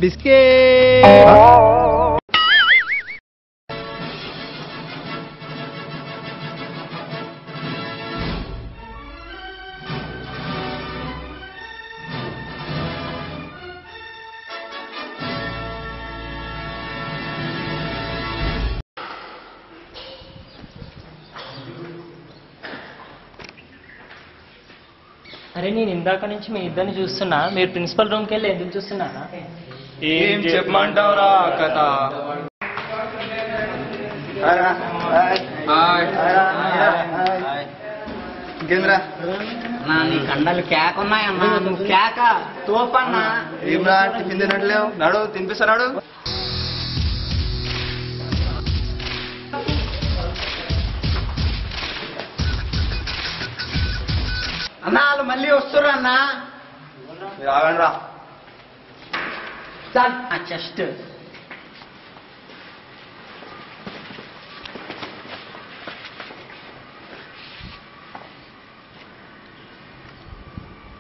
Biscuit. అరే నేను ఇందాక నుంచి మీ ఇద్దరిని చూస్తున్నా, మీరు ప్రిన్సిపల్ రూమ్కి వెళ్ళి ఎందుకు చూస్తున్నారా? ఏం చెప్పమంటావురా కథ? ఇంకేంద్రా నీ కండలు కేక ఉన్నాయన్నా, నువ్వు కేక తోపన్నా. ఏమ్రా టిఫిన్ తినట్లేవు? నడు తినిపిస్తున్నాడు. అన్నా వాళ్ళు మళ్ళీ వస్తుర్రు అన్నా. మీరు ఆగండి రా. చెస్ట్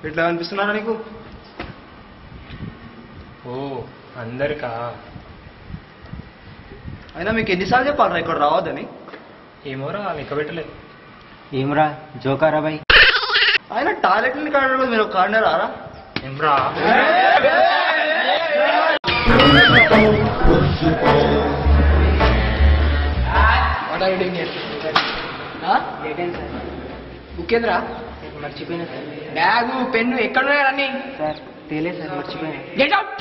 ఎట్లా అనిపిస్తున్నారా నీకు? ఓ అందరికా? అయినా మీకు ఎన్నిసార్లు చెప్పాలరా ఇక్కడ రావద్దని? ఏమోరా లెక్క పెట్టలేదు. ఏమరా జోకారా బాయ్? ఆయన టాయిలెట్ కాడ మీరు కాడనే రారా? ఏమ్రా బుక్కేంద్రా? మర్చిపోయినా సార్. బ్యాగు పెన్ను ఎక్కడ అన్ని? సార్ తెలియదు సార్, మర్చిపోయినా. Get out.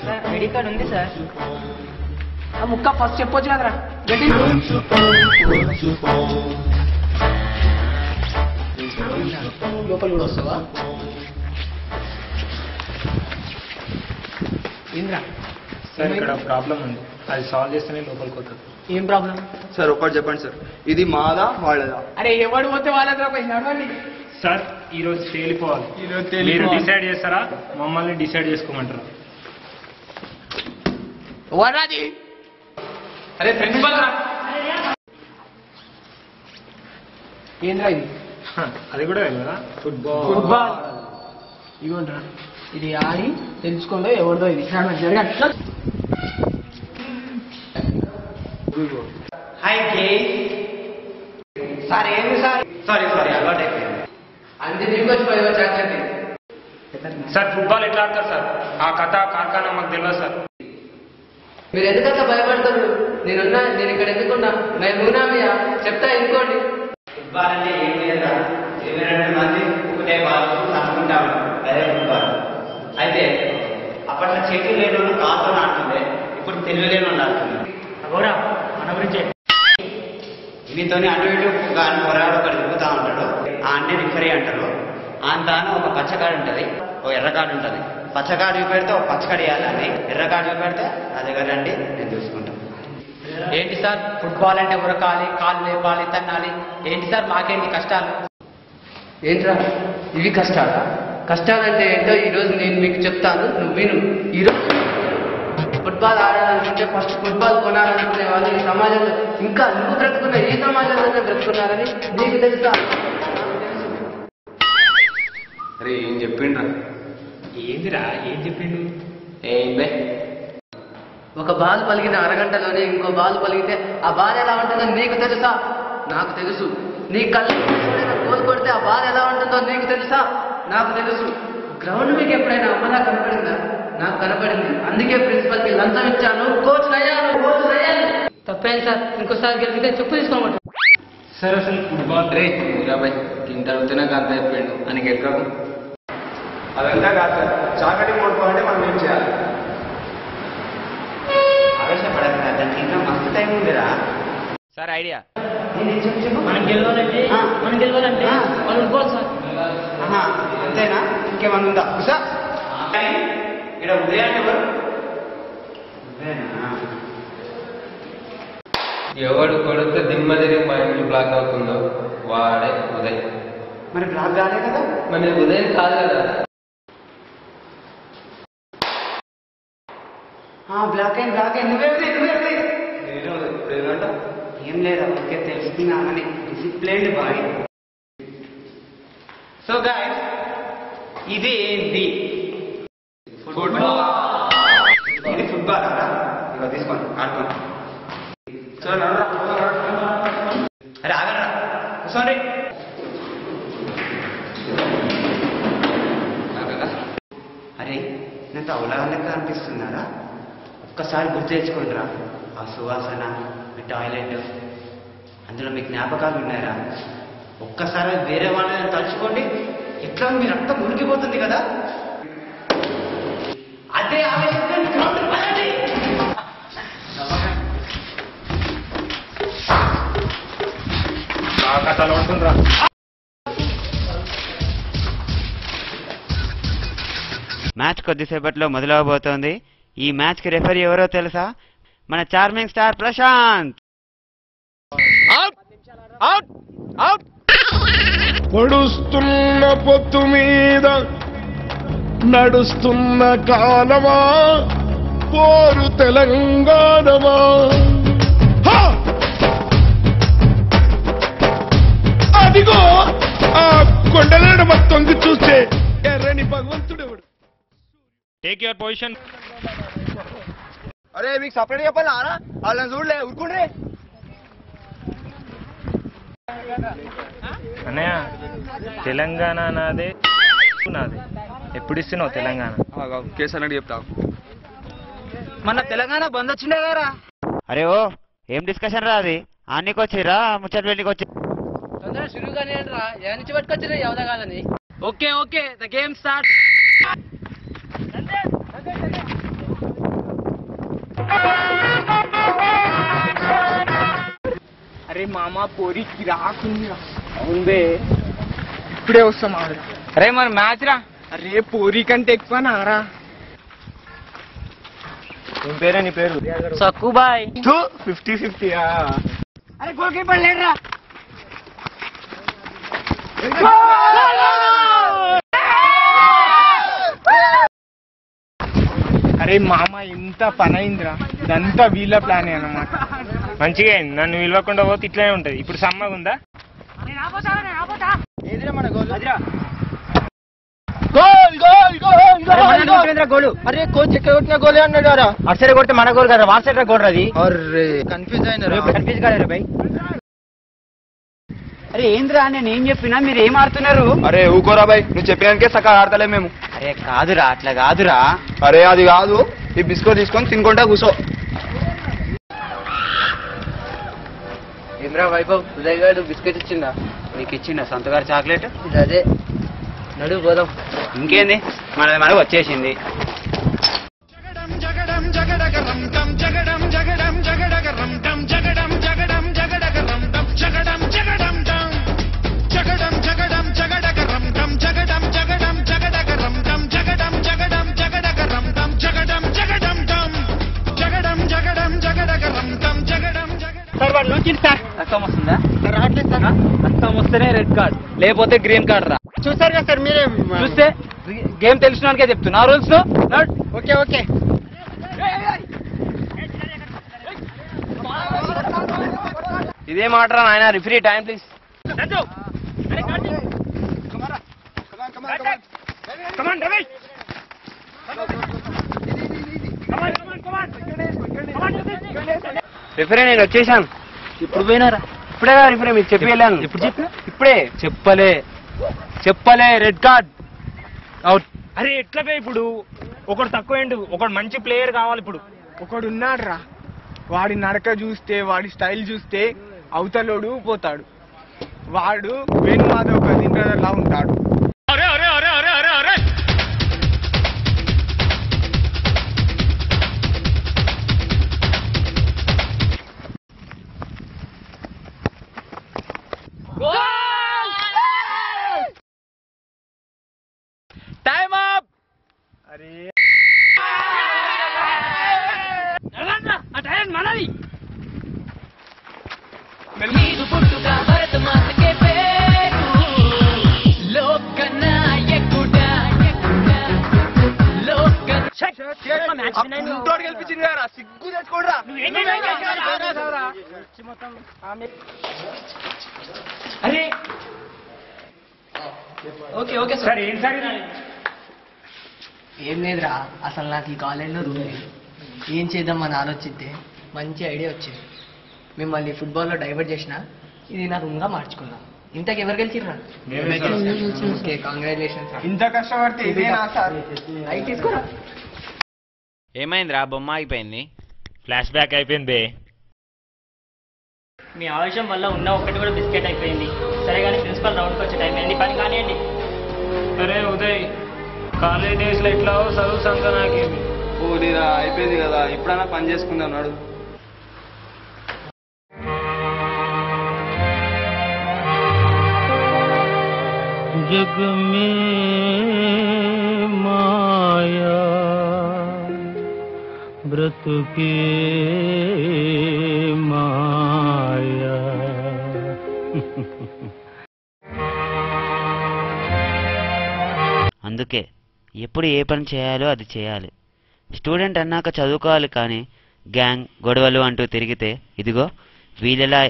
Sir ID card ఉంది సార్. ఆ ముక్క ఫస్ట్ చెప్పొచ్చు కదరా. Get in. లోపల కూడా వస్తావా? ఏంద్రా సార్ ఇక్కడ ప్రాబ్లం ఉంది, అది సాల్వ్ చేస్తేనే లోపలికి పోతుంది. ఏం ప్రాబ్లం? సార్ ఒక్కటి చెప్పండి సార్, ఇది మాదా వాళ్ళదా? అరే ఎవడు పోతే వాళ్ళ నడవండి. సార్ ఈరోజు తేలిపోవాలి. మీరు డిసైడ్ చేస్తారా, మమ్మల్ని డిసైడ్ చేసుకోమంటారా? వాడాది. అరే ప్రిన్సిపల్ రా. ఏంద్రా ఇది? అది కూడా కదా ఫుట్బాల్. ఇవ్వండిరా, ఇది ఆడి తెలుసుకోండి ఎవరిదో ఇది. Hi gas. సార్ ఏంది సార్? సారీ అలవాటు అయిపోయింది. అంతే దిగొచ్చి పోయి చెప్పండి. సార్ ఫుట్బాల్ ఎట్లా ఆడతారు సార్? ఆ కథ కార్ఖానా మాకు తెలియదు సార్. మీరు ఎందుకంత భయపడతారు? నేను ఇక్కడ ఎందుకున్నా? మేము ఉన్నామయ్యా, చెప్తా ఎందుకోండి. ఫుట్బాల్ అంటే ఏం లేదా, 22 మంది ఒకటే బాల్ తట్టుకుంటాము, అదే ఫుట్బాల్. అయితే అప్పట్లో చెట్టు లేని వాళ్ళు కాతో ఆడుతుండే, ఇప్పుడు తెలివిలేని వాళ్ళు ఆడుతుంది. అవురా మన గురించి వీటితోని అటు ఇటు గాని పొరాడు ఒకటి తిరుగుతూ ఉంటాడు, ఆ అన్ని రిఫరీ అంటారు. అంతాను ఒక పచ్చకాడు ఉంటుంది, ఒక ఎర్రకాడు ఉంటుంది. పచ్చకాడు చూపెడితే ఒక పచ్చకాడు వేయాలని, ఎర్రకాడు చూపెడితే నా దగ్గర రండి నేను చూసుకుంటాను. ఏంటి సార్ ఫుట్బాల్ అంటే ఉరకాలి, కాళ్ళు లేపాలి, తన్నాలి. ఏంటి సార్ మాకేంటి కష్టాలు? ఏంట్రా ఇవి కష్టాలా? కష్టాలంటే ఏంటో ఈరోజు నేను మీకు చెప్తాను, నువ్వు విను. ఈరోజు ఫుట్బాల్ ఆడాలనుకుంటే ఫస్ట్ ఫుట్బాల్ కొనాలనుకునే వాళ్ళు ఈ సమాజంలో ఇంకా నువ్వు బ్రతుకున్న ఈ సమాజంలోనే బ్రతుకున్నారని నీకు తెలుసా? అరే ఏం చెప్పిండ్రా? ఏందిరా ఏం చెప్పిండు? ఏందే ఒక బాల్ పలిగిన అరగంటలోనే ఇంకో బాల్ పలిగితే ఆ బాల్ ఎలా ఉంటుందో నీకు తెలుసా? నాకు తెలుసు. నీ కళ్ళు గోల్ కొడితే ఆ బాల్ ఎలా ఉంటుందో నీకు తెలుసా? నాకు తెలుసు. గ్రౌండ్ మీకు ఎప్పుడైనా అమ్మలా కనపడిందా? నాకు కనపడింది. అందుకే ప్రిన్సిపల్ కి లంచం ఇచ్చాను, కోచ్ అయ్యాను. తప్పేం సార్, ఇంకోసారి గెలిపితే చెప్పు తీసుకోమంటారు. సార్ అసలు ఫుట్బాల్ రే బాయ్ ఇంత అడుగుతున్నా అంత అయిపోయాడు అని ఎక్కకు. అదంతా కాదు సార్, చాకటి కొడుకోవాలంటే మనం ఏం చేయాలి? ఆవేశపడక, దానికి ఇంకా మస్తు టైం ఉందిరా. సార్ ఐడియా మనం గెలవాలంటే వాళ్ళు అనుకోవాలి సార్. అంతేనా? ఇంకేమన్నా ఉందా సార్? ఇక్కడ ఉదయాన్ని ఎవరు? ఎవడు కొడితే దిమ్మ తిరిగి మైండ్ బ్లాక్ అవుతుందో వాడే ఉదయ్. మరి బ్లాక్ కాలే కదా? మరి ఉదయం కాదు కదా. బ్లాక్ అయింది. నువ్వే ఏం లేదా, ఓకే తెలుసుకున్నామని డిసిప్లైన్డ్ బాడీ. సో గాయ్స్, ఇది ఏంటి? ఫుట్బాల్. ఇంత అవలాలెక్క అనిపిస్తున్నారా? ఒక్కసారి గుర్తు తెచ్చుకోండిరా. ఆ సువాసన, మీ టాయిలెట్, అందులో మీ జ్ఞాపకాలు ఉన్నాయరా? ఒక్కసారి వేరే వాళ్ళని తలుచుకోండి, ఎట్లా మీ రక్తం ఉనికిపోతుంది కదా. అదే కథలు ఉంటుందిరా. మ్యాచ్ కొద్దిసేపట్లో మొదలవబోతోంది. ఈ మ్యాచ్ కి రెఫరీ ఎవరో తెలుసా? మన చార్మింగ్ స్టార్ ప్రశాంత్. పొడుస్తున్న పొత్తు మీద నడుస్తున్న కాలమా, పోరు తెలంగాణమా. అదిగో ఆ కొండలను మొత్తంకి చూస్తే ఎర్రని భగవంతుడెవడు. Take your position. అరే మీకు సపరేట్ చెప్పాలి ఆరా, వాళ్ళని చూడలే ఊరుకుండ్రే. అన్నయ్య తెలంగాణ నాదే నాదే. ఎప్పుడు ఇస్తున్నావు తెలంగాణ? కేసు అన్నట్టు చెప్తావు. మన తెలంగాణ బంద్ వచ్చిండే కదా. అరే ఓ ఏం డిస్కషన్ రా అది? ఆనికి వచ్చిరా ముచ్చట వెళ్ళికి వచ్చి తొందరగా షురూ కానీ రా, ఏ నుంచి పట్టుకొచ్చినా ఎవదా కాదని. Okay okay the game start. అరే మామ పోరికి రాకుండా అవుందే, ఇప్పుడే వస్తాం. అరే మన మ్యాచ్ రా. అరే పోరి కంటే ఎక్కువ నారా. ఏం పేరే నీ పేరు? సక్కుబాయ్. 50-50. అరే గోల్ కీపర్ లేడరా. అరే మామ ఎంత పని అయిందిరా, ఇదంతా వీళ్ళ ప్లాన్ అన్నమాట. మంచిగా అయింది, నన్ను విలువకుండా పోతే ఇట్లానే ఉంటది. ఇప్పుడు సమ్మగా ఉందా? గోలు. అరే కోచ్ ఎక్కడ కొట్టిన గోలే అన్నాడు. అటు సైడ్ కొడితే మన గోల్ కదా, వాట్ సైడ్ గోల్ అది. అరే కన్ఫ్యూజ్ అయినారు. కన్ఫ్యూజ్ కాలేరు బై. అరే ఏంద్రా నేను ఏం చెప్పినా మీరు ఏం ఆడుతున్నారు? అరే ఊకోరా బాయ్, నువ్వు చెప్పినాకే సకా ఆడతలే మేము. అరే కాదురా, అట్లా కాదురా. అరే అది కాదు, ఈ బిస్కెట్ తీసుకొని తినుకుంటా కూర్చో. ఏమ్రా వైభవ్, ఉదయ్ గారు బిస్కెట్ ఇచ్చిందా? నీకు ఇచ్చిండ సంతగారు చాక్లెట్? ఇది అదే, నడువు పోదాం. ఇంకేంది, మనకు వచ్చేసింది. రక్తం వస్తుందా? రావట్లేదు సార్. రక్తం వస్తేనే రెడ్ కార్డ్, లేకపోతే గ్రీన్ కార్డ్ రా. చూసారు కదా సార్ మీరే, చూస్తే గేమ్ తెలిసినాకే చెప్తున్నా రూల్స్. Okay okay. ఇదేం ఆటరా నాయన, రిఫరీ టైం ప్లీజ్. రిఫరీ నేను వచ్చేసాను. ఇప్పుడు పోయినారా? ఇప్పుడే రిఫరీ మీకు చెప్పి వెళ్ళాను. ఇప్పుడు చెప్పినా? ఇప్పుడే చెప్పలే రెడ్ కార్డ్ అవుట్. అరే ఎట్లా ఇప్పుడు ఒకడు తక్కువేండు, ఒకడు మంచి ప్లేయర్ కావాలి. ఇప్పుడు ఒకడు ఉన్నాడు రా, వాడి నడక చూస్తే, వాడి స్టైల్ చూస్తే అవతలోడు పోతాడు. వాడు వేణు మాధవ్ గజేంద్రలా ఉంటాడు. Time up. అరే మనది గెలిపించింది కదా, సిగ్గు తెచ్చుకోడరా. అరే ఓకే ఓకే సార్ ఏం సార్ ఇది? ఏం లేదురా, అసలు నాకు ఈ కాలేజ్లో రూమ్ లేదు. ఏం చేద్దామని ఆలోచిస్తే మంచి ఐడియా వచ్చింది. మిమ్మల్ని ఫుట్బాల్లో డైవర్ట్ చేసిన, ఇది నా రూమ్గా మార్చుకున్నా. ఇంతకు ఎవరు గెలిచిర్రా? Okay, congratulations. ఇంత కష్టపడితే ఇదేనా సార్? రైట్ తీసుకోరా. ఏమైందిరా బొమ్మ ఆగిపోయింది? ఫ్లాష్ బ్యాక్ అయిపోయింది బే. మీ ఆవేశం వల్ల ఉన్న ఒక్కటి కూడా బిస్కెట్ అయిపోయింది. సరే కానీ ప్రిన్సిపల్ రౌండ్కి వచ్చే టైం అయింది, పని కానివ్వండి. అరే ఉదయ్, కాలేజ్ డేస్లో ఎట్లా చదువు సంత నాకేమి. పోనీరా, అయిపోయింది కదా, ఇప్పుడైనా పని చేసుకుందాం నాడు. जग में माया व्रत के माया అందుకే ఎప్పుడు ఏ పని చేయాలో అది చేయాలి. స్టూడెంట్ అన్నాక చదువుకోవాలి, కానీ గ్యాంగ్ గొడవలు అంటూ తిరిగితే ఇదిగో వీళ్ళెలా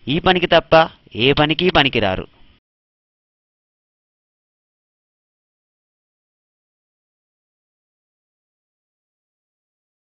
ఈ పనికి తప్ప ఏ పనికి పనికిరారు.